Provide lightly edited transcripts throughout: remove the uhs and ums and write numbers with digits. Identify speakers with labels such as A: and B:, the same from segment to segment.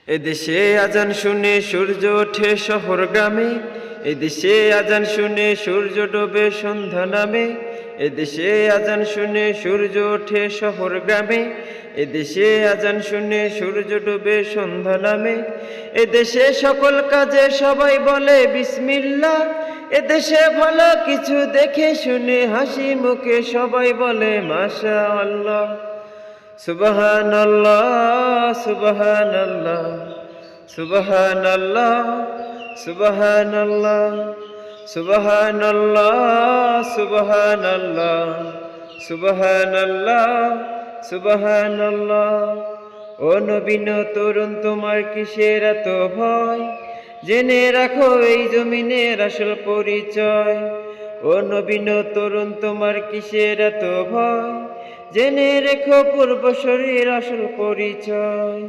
A: এদেশে আজান শুনে সূর্য ওঠে শহর গ্রামে, এদেশে আজান শুনে সূর্য ডোবে সন্ধ্যা নামে। এদেশে আজান শুনে সূর্য ওঠে শহর গ্রামে, এদেশে আজান শুনে সূর্য ডোবে সন্ধ্যা নামে। এদেশে সকল কাজে সবাই বলে বিসমিল্লাহ, এদেশে ভালো কিছু দেখে শুনে হাসি মুখে সবাই বলে মাশাআল্লাহ। সুবহানাল্লাহ সুবহানাল্লাহ সুবহানাল্লাহ সুবহানাল্লাহ সুবহানাল্লাহ সুবহানাল্লাহ সুবহানাল্লাহ সুবহানাল্লাহ। ও নবীন তরুণ তোমার কিসের এত ভয়, জেনে রাখো এই জমিনের আসল পরিচয়। ও নবীন তরুণ তোমার কিসের এত ভয়, জেনে রেখো পূর্বশরীর আসল পরিচয়।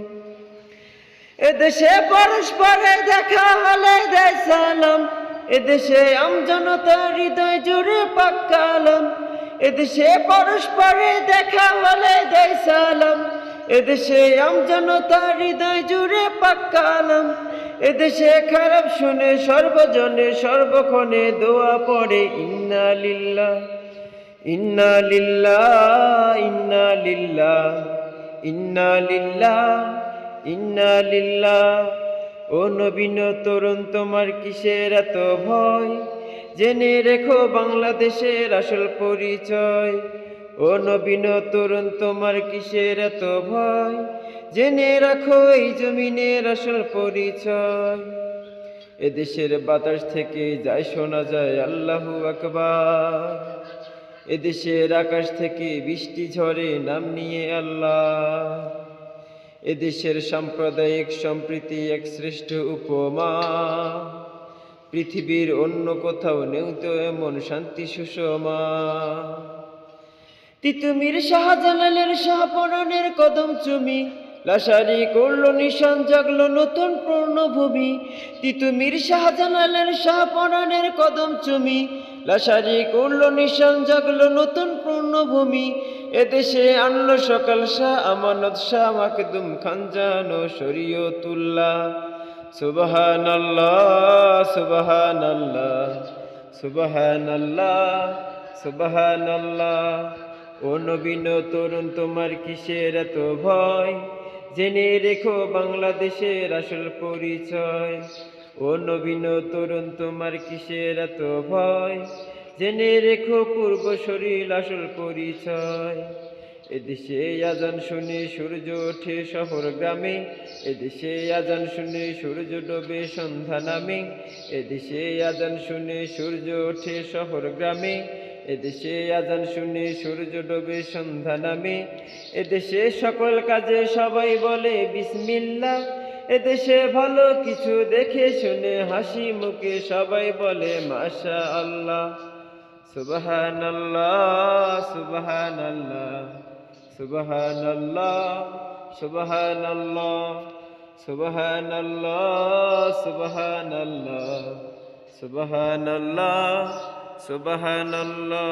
A: এদেশে পরস্পরে দেখা হলে দেয় সালাম, এদেশে আমজনতা হৃদয় জুড়ে পাক কালাম। এদেশে পরস্পরে দেখা হলে দেয় সালাম, এদেশে আমজনতা হৃদয় জুড়ে পাক কালাম। এদেশে খারাপ শুনে সর্বজনে সর্বক্ষণে দোয়া পড়ে ইন্না লিল্লাহ ইন্না লিল্লাহ ইন্না লিল্লাহ ইন্না লিল্লাহ ইন্না লিল্লাহ। ও নবীন তরুণ তোমার কিসের এত ভয়, জেনে রেখো বাংলাদেশের আসল পরিচয়। ও নবীন তরুণ তোমার কিসের এত ভয়, জেনে রাখো এই জমিনের আসল পরিচয়। এদেশের বাতাস থেকে যায় শোনা যায় আল্লাহু আকবার, এদেশের আকাশ থেকে বৃষ্টি ঝরে নাম নিয়ে আল্লাহ। এদেশের সাম্প্রদায়িক সম্প্রীতি এক শ্রেষ্ঠ উপমা, পৃথিবীর অন্য কোথাও নেই তো এমন শান্তি সুষমা। তিতুমির শাহজালালের শাহপরাণের কদম চুমি, লাশারি করলো নিশান জাগলো নতুন পূর্ণভূমি। তিতুমির শাহজালালের শাহপরাণের কদম চুমি, লাশারি করলো নিশান জাগলো নতুন পূর্ণভূমি। এদেশে আনলো সকাল শাহ আমানত শাহ মাকদুম খানজানো শরীয়তুল্লাহ। সুবহানাল্লাহ সুবহানাল্লাহ সুবহানাল্লাহ সুবহানাল্লাহ। ও নবীন তরুণ তোমার কিসের এত ভয়, জেনে রেখো বাংলাদেশের আসল পরিচয়। ও নবীন তরুণ তোমার কিসের এত ভয়, জেনে রেখো পূর্বশরীর আসল পরিচয়। এদেশে আজান শুনে সূর্য ওঠে শহর গ্রামে, এদেশে আজান শুনে সূর্য ডোবে সন্ধ্যা নামে। এদেশে আজান শুনে সূর্য ওঠে শহর গ্রামে, এদেশে আজান শুনে সূর্য ডোবে সন্ধ্যা নামে। এদেশে সকল কাজে সবাই বলে বিসমিল্লাহ, এদেশে ভালো কিছু দেখে শুনে হাসি মুখে সবাই বলে মাশাআল্লাহ। সুবহানাল্লাহ সুবহানাল্লাহ সুবহানাল্লাহ সুবহানাল্লাহ সুবহানাল্লাহ সুবহানাল্লাহ সুবহানাল্লাহ সুবহানাল্লাহ।